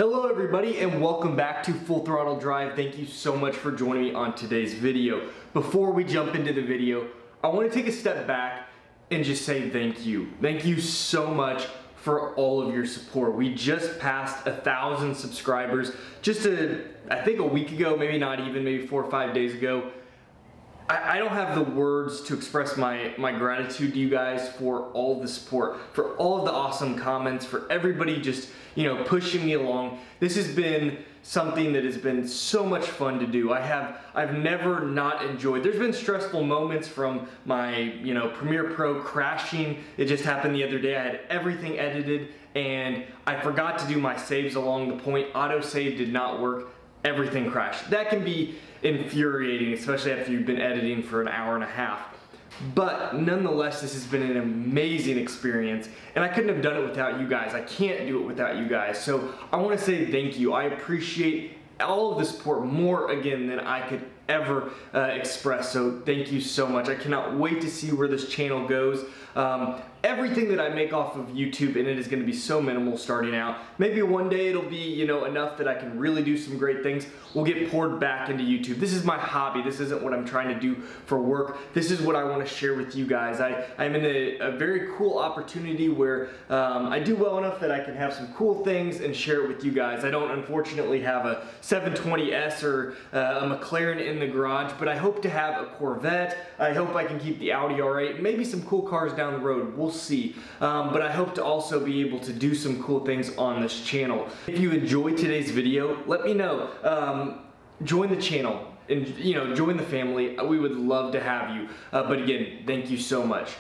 Hello everybody and welcome back to Full Throttle Drive. Thank you so much for joining me on today's video. Before we jump into the video, I want to take a step back and just say thank you. Thank you so much for all of your support. We just passed 1,000 subscribers just I think a week ago, maybe not even, maybe 4 or 5 days ago. I don't have the words to express my gratitude to you guys for all the support, for all of the awesome comments, for everybody just, pushing me along. This has been something that has been so much fun to do. I've never not enjoyed. There's been stressful moments from my, Premiere Pro crashing. It just happened the other day. I had everything edited and I forgot to do my saves along the point. Autosave did not work. Everything crashed. That can be infuriating, especially after you've been editing for an hour and a half. But nonetheless, this has been an amazing experience, and I couldn't have done it without you guys. I can't do it without you guys. So I want to say thank you. I appreciate all of the support more again than I could ever express. So thank you so much. I cannot wait to see where this channel goes. Everything that I make off of YouTube and it is going to be so minimal starting out. Maybe one day it'll be, enough that I can really do some great things. Will get poured back into YouTube. This is my hobby. This isn't what I'm trying to do for work. This is what I want to share with you guys. I'm in a very cool opportunity where I do well enough that I can have some cool things and share it with you guys. I don't unfortunately have a 720S or a McLaren in the garage, but I hope to have a Corvette. I hope I can keep the Audi R8, maybe some cool cars down the road. We'll see. But I hope to also be able to do some cool things on this channel. If you enjoyed today's video, let me know. Join the channel and join the family. We would love to have you. But again, thank you so much.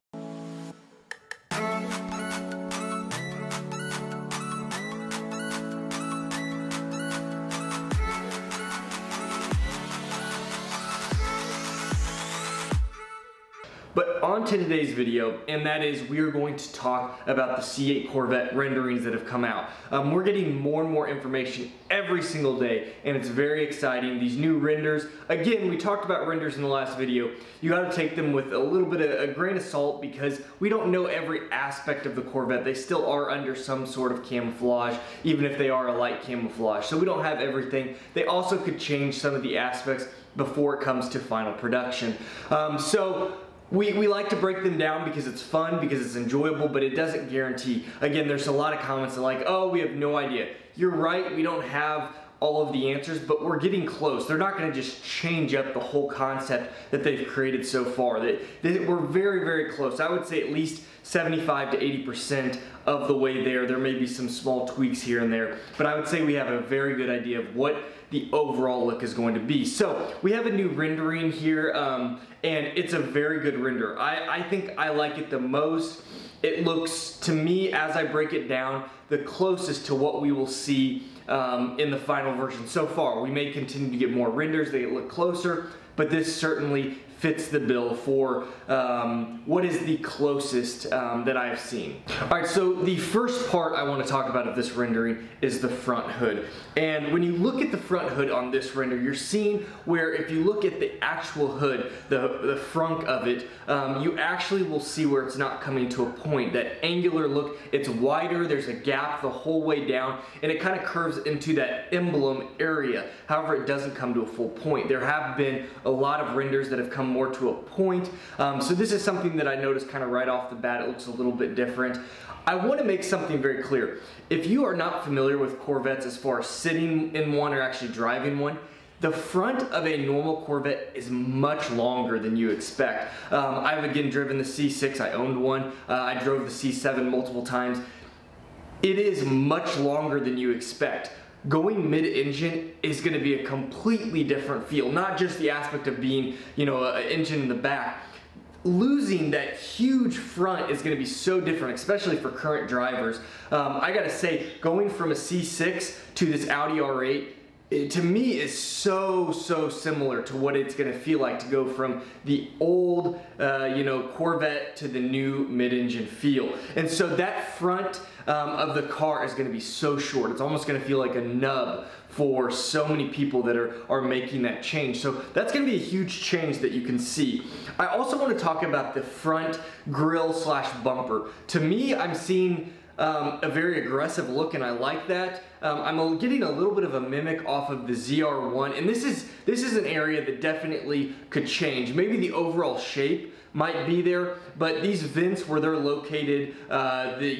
But on to today's video, and that is we are going to talk about the C8 Corvette renderings that have come out. We're getting more and more information every single day, and it's very exciting. These new renders, again, we talked about renders in the last video. You got to take them with a little bit of a grain of salt because we don't know every aspect of the Corvette. They still are under some sort of camouflage, even if they are a light camouflage. So we don't have everything. They also could change some of the aspects before it comes to final production. We like to break them down because it's fun, because it's enjoyable, but it doesn't guarantee. Again, there's a lot of comments that are like, oh, we have no idea. You're right, we don't have all of the answers, but we're getting close. They're not gonna just change up the whole concept that they've created so far. We're very, very close. I would say at least 75 to 80% of the way there. There may be some small tweaks here and there, but I would say we have a very good idea of what the overall look is going to be. So we have a new rendering here, and it's a very good render. I think I like it the most. It looks, to me, as I break it down, the closest to what we will see in the final version so far. We may continue to get more renders, they look closer, but this certainly fits the bill for what is the closest that I've seen. Alright, so the first part I want to talk about of this rendering is the front hood. And when you look at the front hood on this render, you're seeing where if you look at the actual hood, the front of it, you actually will see where it's not coming to a point. That angular look, it's wider, there's a gap the whole way down, and it kind of curves into that emblem area. However, it doesn't come to a full point. There have been a lot of renders that have come more to a point. So this is something that I noticed kind of right off the bat. It looks a little bit different. I want to make something very clear. If you are not familiar with Corvettes as far as sitting in one or actually driving one, the front of a normal Corvette is much longer than you expect. I've again driven the C6. I owned one. I drove the C7 multiple times. It is much longer than you expect. Going mid-engine is going to be a completely different feel. Not just the aspect of being, an engine in the back. Losing that huge front is going to be so different, especially for current drivers. I gotta say, going from a C6 to this Audi R8, it, to me, is so similar to what it's going to feel like to go from the old, Corvette to the new mid-engine feel. And so that front of the car is going to be so short. It's almost going to feel like a nub for so many people that are making that change. So that's going to be a huge change that you can see. I also want to talk about the front grille slash bumper. To me, I'm seeing a very aggressive look, and I like that. I'm getting a little bit of a mimic off of the ZR1, and this is an area that definitely could change. Maybe the overall shape might be there, but these vents where they're located, the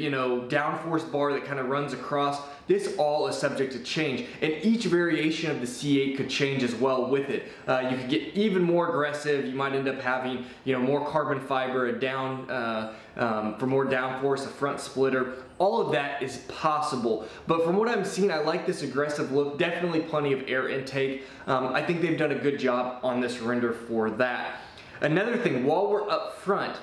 downforce bar that kind of runs across, this all is subject to change, and each variation of the C8 could change as well with it. You could get even more aggressive. You might end up having more carbon fiber, a down for more downforce, a front splitter. All of that is possible, but from what I'm seeing, I like this aggressive look. Definitely plenty of air intake. I think they've done a good job on this render for that. Another thing, while we're up front,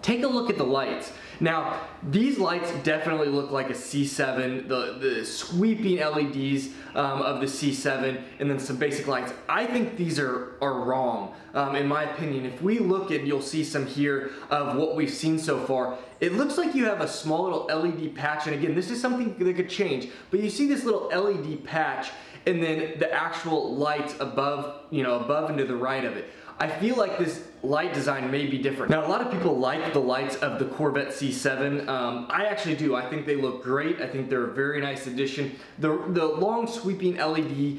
take a look at the lights. Now, these lights definitely look like a C7, the sweeping LEDs of the C7, and then some basic lights. I think these are wrong, in my opinion. If we look at, you'll see some here of what we've seen so far. It looks like you have a small little LED patch, and again, this is something that could change, but you see this little LED patch, and then the actual lights above, above and to the right of it. I feel like this light design may be different. Now, a lot of people like the lights of the Corvette C7. I actually do. I think they look great. I think they're a very nice addition. The long sweeping LED,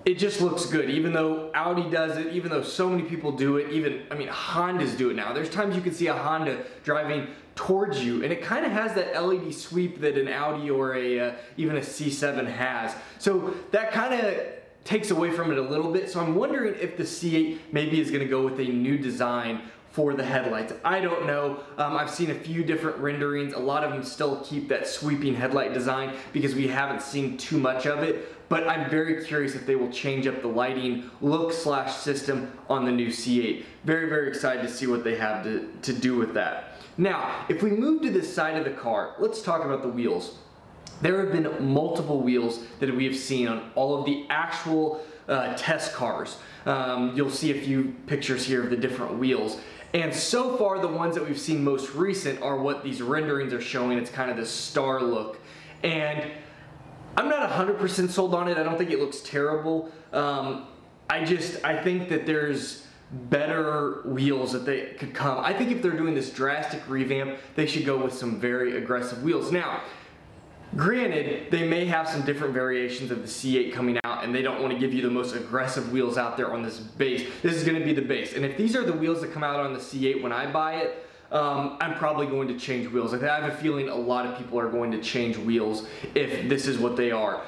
it just looks good. Even though Audi does it, even though so many people do it, Hondas do it now. There's times you can see a Honda driving towards you, and it kind of has that LED sweep that an Audi or even a C7 has. So that kind of takes away from it a little bit. So I'm wondering if the C8 maybe is going to go with a new design for the headlights. I don't know. I've seen a few different renderings. A lot of them still keep that sweeping headlight design because we haven't seen too much of it. But I'm very curious if they will change up the lighting look / system on the new C8. Very, very excited to see what they have to do with that. Now, if we move to this side of the car, let's talk about the wheels. There have been multiple wheels that we have seen on all of the actual test cars. You'll see a few pictures here of the different wheels. And so far, the ones that we've seen most recent are what these renderings are showing. It's kind of this star look. And I'm not 100% sold on it. I don't think it looks terrible. I think that there's better wheels that they could come. I think if they're doing this drastic revamp, they should go with some very aggressive wheels. Now, granted, they may have some different variations of the C8 coming out, and they don't want to give you the most aggressive wheels out there on this base. This is going to be the base. And if these are the wheels that come out on the C8 when I buy it, I'm probably going to change wheels. I have a feeling a lot of people are going to change wheels if this is what they are.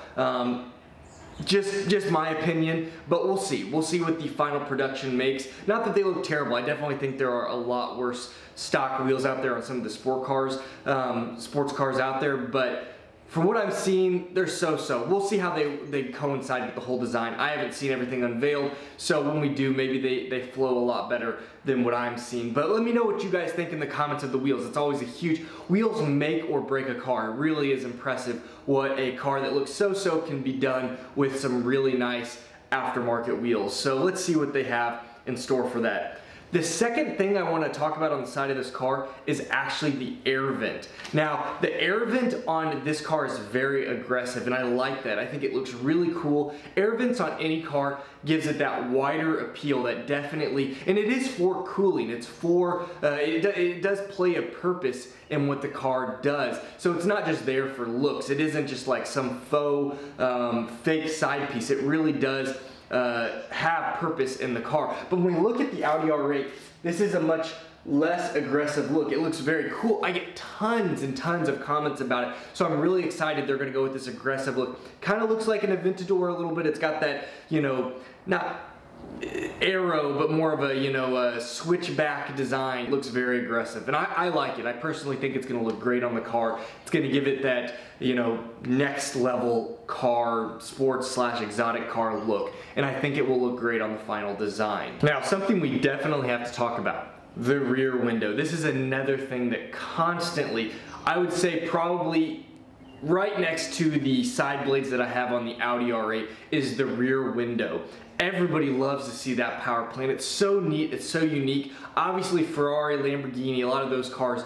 Just my opinion, but we'll see. We'll see what the final production makes. Not that they look terrible. I definitely think there are a lot worse stock wheels out there on some of the sports cars out there, but from what I'm seeing, they're so-so. We'll see how they coincide with the whole design. I haven't seen everything unveiled, so when we do, maybe they flow a lot better than what I'm seeing. But let me know what you guys think in the comments of the wheels. It's always a huge, wheels make or break a car. It really is impressive what a car that looks so-so can be done with some really nice aftermarket wheels. So let's see what they have in store for that. The second thing I want to talk about on the side of this car is actually the air vent. Now, the air vent on this car is very aggressive, and I like that. I think it looks really cool. Air vents on any car gives it that wider appeal that definitely, and it is for cooling. It's for, it does play a purpose in what the car does. So it's not just there for looks. It isn't just like some faux, fake side piece. It really does have purpose in the car. But when we look at the Audi R8, this is a much less aggressive look. It looks very cool. I get tons and tons of comments about it, so I'm really excited they're going to go with this aggressive look. Kind of looks like an Aventador a little bit. It's got that, not arrow, but more of a switchback design. It looks very aggressive, and I like it. I personally think it's going to look great on the car. It's going to give it that next level car, sports / exotic car look, and I think it will look great on the final design. Now, something we definitely have to talk about, the rear window. This is another thing that constantly, I would say probably right next to the side blades that I have on the Audi R8 is the rear window. Everybody loves to see that power plant. It's so neat, it's so unique. Obviously Ferrari, Lamborghini, a lot of those cars,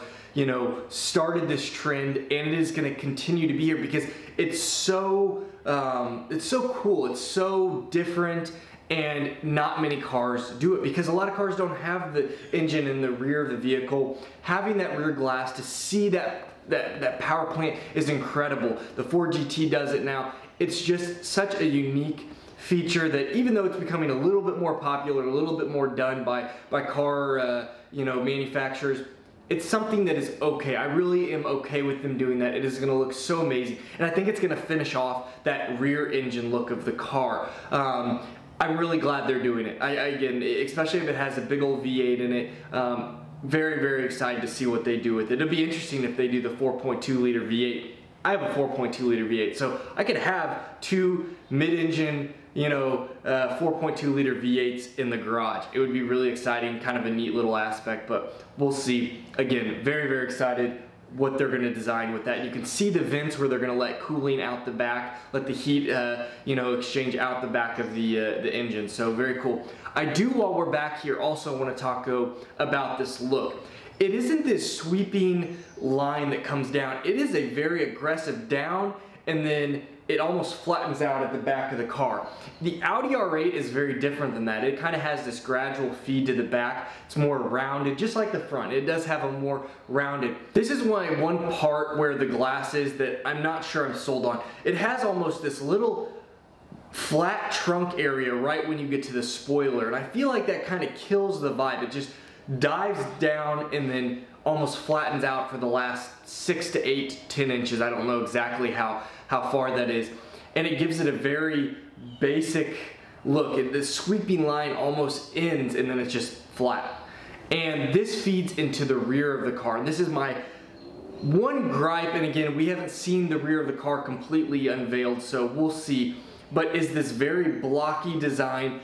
started this trend, and it is going to continue to be here because it's so cool, it's so different, and not many cars do it because a lot of cars don't have the engine in the rear of the vehicle. Having that rear glass to see that that power plant is incredible. The Ford GT does it now. It's just such a unique feature that even though it's becoming a little bit more popular, a little bit more done by car manufacturers, it's something that is okay. I really am okay with them doing that. It is gonna look so amazing. And I think it's gonna finish off that rear engine look of the car. I'm really glad they're doing it. Again, especially if it has a big old V8 in it. Very, very excited to see what they do with it. It'll be interesting if they do the 4.2 liter V8. I have a 4.2 liter V8, so I could have two mid-engine, 4.2 liter V8s in the garage. It would be really exciting, kind of a neat little aspect, but we'll see. Again, very, very excited what they're going to design with that. You can see the vents where they're going to let cooling out the back, let the heat, exchange out the back of the engine. So very cool. I do, while we're back here, also want to talk about this look. It isn't this sweeping line that comes down. It is a very aggressive down, and then it almost flattens out at the back of the car. The Audi R8 is very different than that. It kind of has this gradual feed to the back. It's more rounded, just like the front. It does have a more rounded. This is one part where the glass is that I'm not sure I'm sold on. It has almost this little flat trunk area right when you get to the spoiler, and I feel like that kind of kills the vibe. It just dives down and then almost flattens out for the last 6 to 8, 10 inches. I don't know exactly how far that is. And it gives it a very basic look. The sweeping line almost ends and then it's just flat. And this feeds into the rear of the car. This is my one gripe, and again, we haven't seen the rear of the car completely unveiled, so we'll see. But is this very blocky design.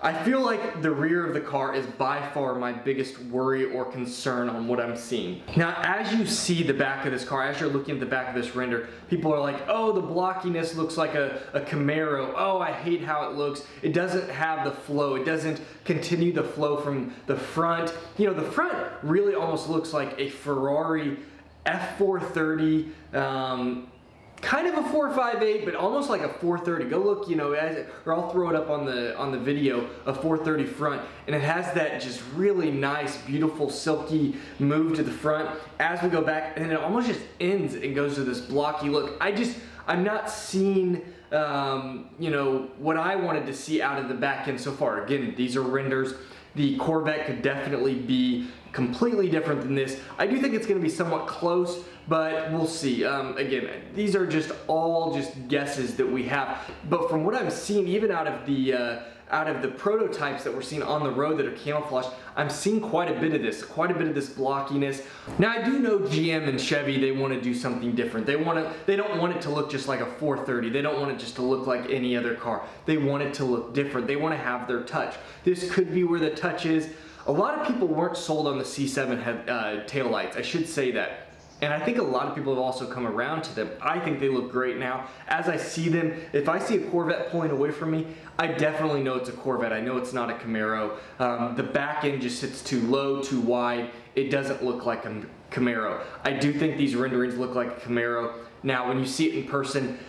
I feel like the rear of the car is by far my biggest worry or concern on what I'm seeing. Now, as you see the back of this car, as you're looking at the back of this render, people are like, oh, the blockiness looks like a Camaro. Oh, I hate how it looks. It doesn't have the flow. It doesn't continue the flow from the front. The front really almost looks like a Ferrari F430, kind of a 458, but almost like a 430. Go look, or I'll throw it up on the video, a 430 front, and it has that just really nice, beautiful, silky move to the front. As we go back, and it almost just ends and goes to this blocky look. I'm not seeing, what I wanted to see out of the back end so far. Again, these are renders. The Corvette could definitely be completely different than this. I do think it's going to be somewhat close, but we'll see. Again, these are just all guesses that we have. But from what I'm seeing, even out of the prototypes that we're seeing on the road that are camouflaged, I'm seeing quite a bit of this blockiness. Now, I do know GM and Chevy, they want to do something different. They don't want it to look just like a 430. They don't want it just to look like any other car. They want it to look different. They want to have their touch. This could be where the touch is. A lot of people weren't sold on the C7 taillights. I should say that. And I think a lot of people have also come around to them. I think they look great now. As I see them, if I see a Corvette pulling away from me, I definitely know it's a Corvette. I know it's not a Camaro. The back end just sits too low, too wide. It doesn't look like a Camaro. I do think these renderings look like a Camaro. Now, when you see it in person,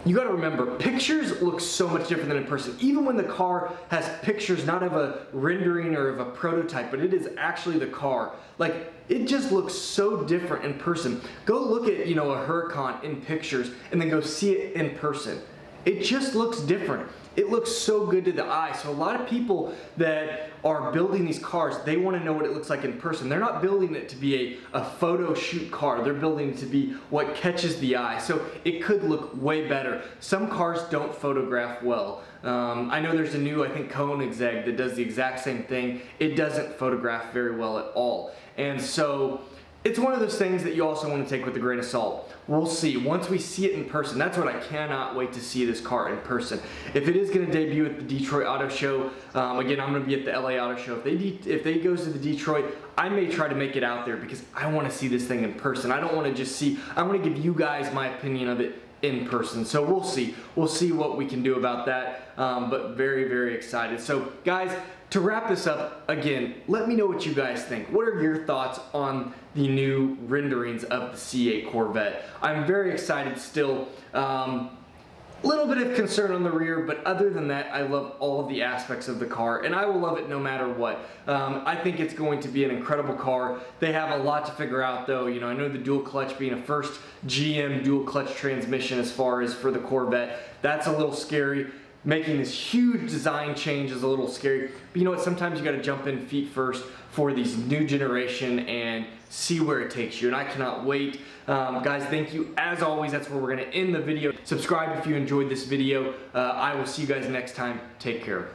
you gotta remember, pictures look so much different than in person. Even when the car has pictures not of a rendering or of a prototype, but it is actually the car. Like, it just looks so different in person. Go look at, a Huracan in pictures and then go see it in person. It just looks different. It looks so good to the eye. So a lot of people that are building these cars, they want to know what it looks like in person. They're not building it to be a photo shoot car. They're building it to be what catches the eye. So it could look way better. Some cars don't photograph well. I know there's a new, I think, Koenigsegg that does the exact same thing. It doesn't photograph very well at all. And so it's one of those things that you also want to take with a grain of salt. We'll see. Once we see it in person, that's what I cannot wait to see, this car in person. If it is going to debut at the Detroit Auto Show, again, I'm going to be at the LA Auto Show. If they goes to the Detroit, I may try to make it out there because I want to see this thing in person. I don't want to just see, I want to give you guys my opinion of it in person. So we'll see. We'll see what we can do about that, but very, very excited. So guys, to wrap this up, again, let me know what you guys think. What are your thoughts on the new renderings of the C8 Corvette? I'm very excited still. Little little bit of concern on the rear, but other than that, I love all of the aspects of the car, and I will love it no matter what. I think it's going to be an incredible car. They have a lot to figure out though. You know, I know the dual clutch being a first GM dual clutch transmission as far as for the Corvette, that's a little scary. Making this huge design change is a little scary, but you know what, sometimes you got to jump in feet first for these new generation and see where it takes you, and I cannot wait. Guys, thank you as always. That's where we're going to end the video. Subscribe if you enjoyed this video. I will see you guys next time. Take care.